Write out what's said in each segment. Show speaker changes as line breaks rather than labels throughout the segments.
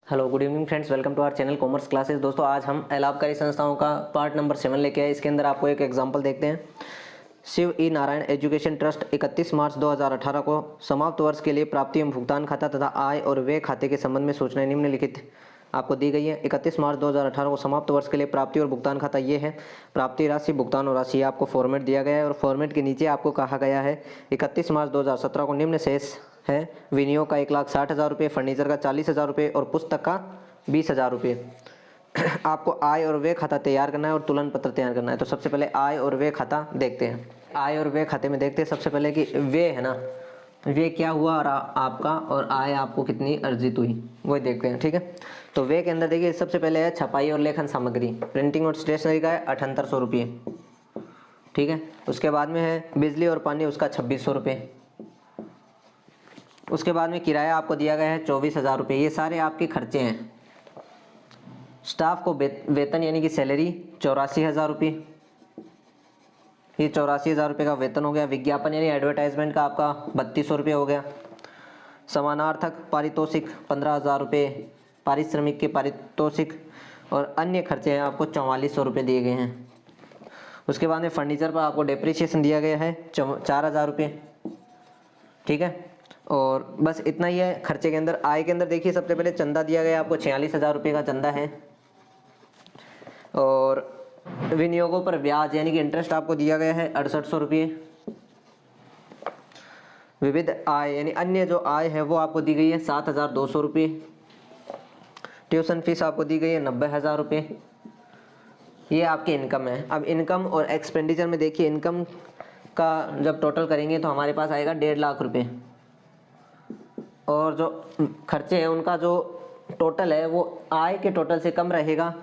Hello good evening friends, welcome to our channel commerce classes. दोस्तों आज हम अलाभकारी संस्थाओं का पार्ट नंबर 7 लेके आए। इसके अंदर आपको एक एग्जांपल देखते हैं। शिव ई नारायण एजुकेशन ट्रस्ट 31 मार्च 2018 को समाप्त वर्ष के लिए प्राप्ति एवं भुगतान खाता तथा आय और व्यय खाते के संबंध में सूचनाएं निम्नलिखित आपको दी गई है। 31 मार्च 2018 को समाप्त वर्ष के लिए प्राप्ति और भुगतान खाता ये है। प्राप्ति राशि, भुगतान और राशि, आपको फॉर्मेट दिया गया है और फॉर्मेट के नीचे आपको कहा गया है 31 मार्च 2017 को निम्न शेष है। विनियोग का 1,60,000 रुपये, फर्नीचर का 40,000 रुपये और पुस्तक का 20,000 रुपये। आपको आय और व्यय खाता तैयार करना है और तुलन पत्र तैयार करना है। तो सबसे पहले आय और व्यय खाता देखते हैं। आय और व्यय खाते में देखते हैं सबसे पहले कि व्यय है ना, व्यय क्या हुआ और आपका, और आय आपको कितनी अर्जित हुई वो देखते हैं। ठीक है, तो व्यय के अंदर देखिए सबसे पहले है छपाई और लेखन सामग्री, प्रिंटिंग और स्टेशनरी का है 7800 रुपये। ठीक है, उसके बाद में है बिजली और पानी, उसका 2600 रुपये। उसके बाद में किराया आपको दिया गया है 24,000 रुपये। ये सारे आपके खर्चे हैं। स्टाफ को वेतन यानी कि सैलरी 84,000 रुपये, ये 84,000 रुपये का वेतन हो गया। विज्ञापन यानी एडवर्टाइजमेंट का आपका 3200 रुपये हो गया। समानार्थक पारितोषिक 15,000 रुपये, पारिश्रमिक के पारितोषिक और अन्य खर्चे हैं आपको 4400 रुपये दिए गए हैं। उसके बाद में फर्नीचर पर आपको डेप्रिसिएशन दिया गया है 4,000 रुपये। ठीक है, और बस इतना ही है खर्चे के अंदर। आय के अंदर देखिए सबसे पहले चंदा दिया गया आपको 46,000 रुपये का चंदा है। और विनियोगों पर ब्याज यानी कि इंटरेस्ट आपको दिया गया है 6800 रुपये। विविध आय यानी अन्य जो आय है वो आपको दी गई है 7,200 रुपये। ट्यूशन फीस आपको दी गई है 90,000 रुपये। ये आपकी इनकम है। अब इनकम और एक्सपेंडिचर में देखिए, इनकम का जब टोटल करेंगे तो हमारे पास आएगा 1.5 लाख रुपये, और जो खर्चे हैं उनका जो टोटल है वो आय के टोटल से कम रहेगा,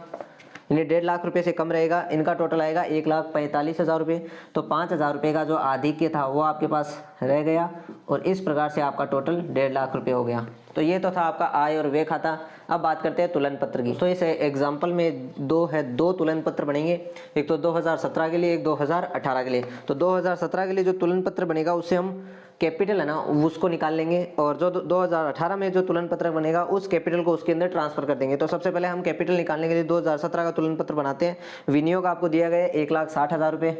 यानी 1.5 लाख रुपये से कम रहेगा। इनका टोटल आएगा 1,45,000 रुपये। तो 5,000 रुपये का जो आधिक्य था वो आपके पास रह गया, और इस प्रकार से आपका टोटल 1.5 लाख रुपये हो गया। तो ये तो था आपका आय और व्यय खाता। अब बात करते हैं तुलन पत्र की। तो इस एग्जाम्पल में दो तुलन पत्र बनेंगे, एक तो 2017 के लिए, एक 2018 के लिए। तो 2017 के लिए जो तुलन पत्र बनेगा उससे हम कैपिटल है ना उसको निकाल लेंगे, और जो 2018 में जो तुलन पत्र बनेगा उस कैपिटल को उसके अंदर ट्रांसफर कर देंगे। तो सबसे पहले हम कैपिटल निकालने के लिए 2017 का तुलन पत्र बनाते हैं। विनियोग आपको दिया गया है 1,60,000 रुपये।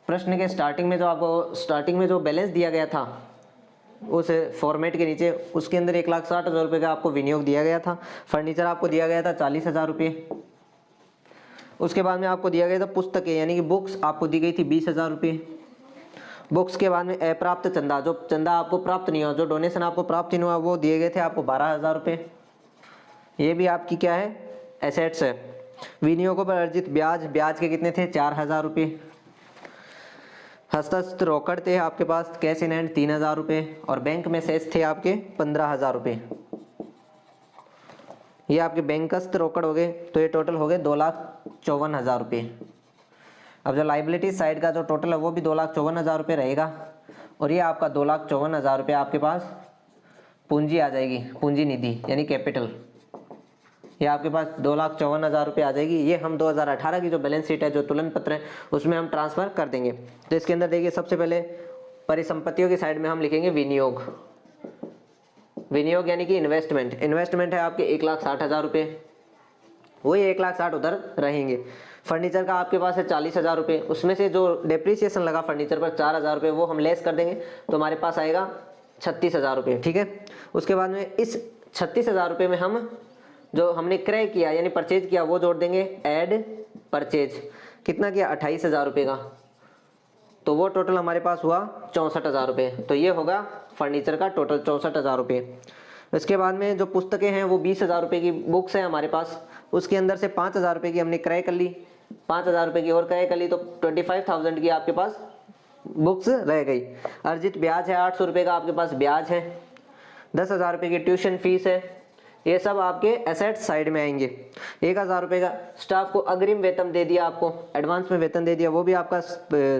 प्रश्न के स्टार्टिंग में जो बैलेंस दिया गया था उस फॉर्मेट के नीचे, उसके अंदर 1,60,000 रुपये का आपको विनियोग दिया गया था। फर्नीचर आपको दिया गया था 40,000 रुपये। उसके बाद में आपको दिया गया था पुस्तकें यानी कि बुक्स आपको दी गई थी 20,000 रुपये। बुक्स के बाद में अप्राप्त चंदा, जो चंदा आपको प्राप्त नहीं हुआ, जो डोनेशन आपको प्राप्त नहीं हुआ, वो दिए गए थे आपको 12,000 रुपये। ये भी आपकी क्या है, एसेट्स है। विनियोगों पर अर्जित ब्याज के कितने थे, 4,000 रुपये। हस्तस्थ रोकड़ थे आपके पास कैश इन हैंड 3,000 रुपये, और बैंक में शेष थे आपके 15,000 रुपये। ये आपके बैंकस्थ रोकड़ हो गए, तो ये टोटल हो गए 2,54,000 रुपये। अब जो लाइबिलिटी साइड का जो टोटल है वो भी 2,54,000 रुपये रहेगा, और ये आपका 2,54,000 रुपये आपके पास पूंजी आ जाएगी, पूंजी निधि यानी कैपिटल। ये आपके पास 2,54,000 रुपये आ जाएगी। ये हम 2018 की जो बैलेंस शीट है, जो तुलन पत्र है, उसमें हम ट्रांसफर कर देंगे। तो इसके अंदर देखिए सबसे पहले परिसंपत्तियों की साइड में हम लिखेंगे विनियोग। विनियोग यानी कि इन्वेस्टमेंट है आपके 1,60,000 रुपये, वही 1,60,000 उधर रहेंगे। फर्नीचर का आपके पास है 40,000 रुपये, उसमें से जो डेप्रिसिएशन लगा फर्नीचर पर 4,000 रुपये वो हम लेस कर देंगे, तो हमारे पास आएगा 36,000 रुपये। ठीक है, उसके बाद में इस 36,000 रुपये में हम जो हमने क्रय किया यानी परचेज किया वो जोड़ देंगे, ऐड परचेज। कितना किया, 28,000 रुपये का, तो वो टोटल हमारे पास हुआ 64,000 रुपये। तो ये होगा फर्नीचर का टोटल 64,000 रुपये। इसके बाद में जो पुस्तकें हैं वो 20,000 रुपये की बुक्स है हमारे पास, उसके अंदर से 5,000 रुपये की हमने क्रय कर ली, 5,000 रुपये की और क्रय कर ली, तो 25,000 की आपके पास बुक्स रह गई। अर्जित ब्याज है 800 रुपये का आपके पास ब्याज है। 10,000 रुपये की ट्यूशन फीस है। ये सब आपके एसेट साइड में आएंगे। 1,000 रुपये का स्टाफ को अग्रिम वेतन दे दिया, आपको एडवांस में वेतन दे दिया, वो भी आपका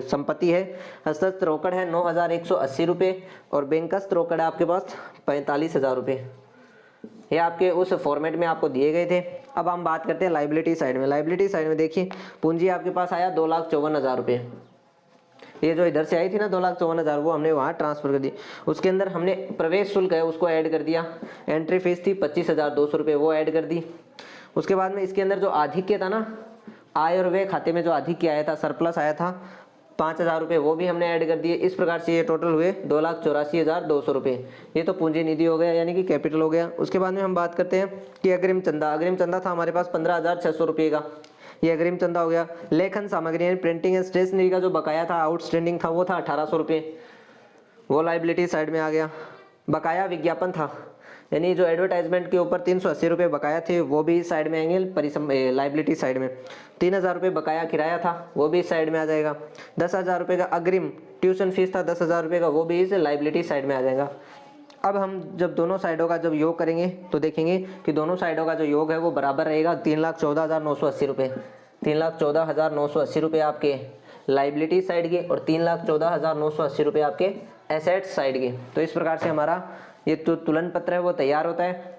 संपत्ति है। हस्तस्थ रोकड़ है 9,180 रुपये, और बैंकस्थ रोकड़ है आपके पास 45,000 रुपये। ये आपके उस फॉर्मेट में आपको दिए गए थे। अब हम बात करते हैं लाइबिलिटी साइड में। लाइबिलिटी साइड में देखिए पूंजी आपके पास आया 2,54,000 रुपये। ये जो इधर से आई थी ना 2,54,000 वो हमने वहाँ ट्रांसफर कर दी। उसके अंदर हमने प्रवेश शुल्क है उसको ऐड कर दिया, एंट्री फीस थी 25,200 रुपये वो ऐड कर दी। उसके बाद में इसके अंदर जो आधिक्य था ना, आय और व्यय खाते में जो आधिक्य आया था, सरप्लस आया था 5,000 रुपये, वो भी हमने ऐड कर दिए। इस प्रकार से ये टोटल हुए 2,84,200 रुपये। ये तो पूंजी निधि हो गया, यानी कि कैपिटल हो गया। उसके बाद में हम बात करते हैं कि अग्रिम चंदा। अग्रिम चंदा था हमारे पास 15,600 रुपये का, ये अग्रिम चंदा हो गया। लेखन सामग्री यानी प्रिंटिंग एंड स्टेशनरी का जो बकाया था, आउटस्टैंडिंग था, वो था 1,800 रुपये, वो लाइबिलिटी साइड में आ गया। बकाया विज्ञापन था, यानी जो एडवर्टाइजमेंट के ऊपर 380 रुपये बकाया थे, वो भी इस साइड में आएंगे लाइबिलिटी साइड में। 3,000 रुपये बकाया किराया था, वो भी इस साइड में आ जाएगा। 10,000 रुपये का अग्रिम ट्यूशन फीस था 10,000 रुपये का, वो भी इस लाइबिलिटी साइड में आ जाएगा। अब हम जब दोनों साइडों का जब योग करेंगे तो देखेंगे कि दोनों साइडों का जो योग है वो बराबर रहेगा 3,14,980 रुपये। 3,14,980 रुपये आपके लाइबिलिटी साइड के और 3,14,980 रुपये आपके एसेट्स साइड के। तो इस प्रकार से हमारा ये जो तुलन पत्र है वो तैयार होता है।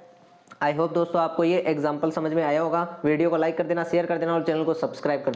आई होप दोस्तों आपको ये एग्जाम्पल समझ में आया होगा। वीडियो को लाइक कर देना, शेयर कर देना और चैनल को सब्सक्राइब कर देना।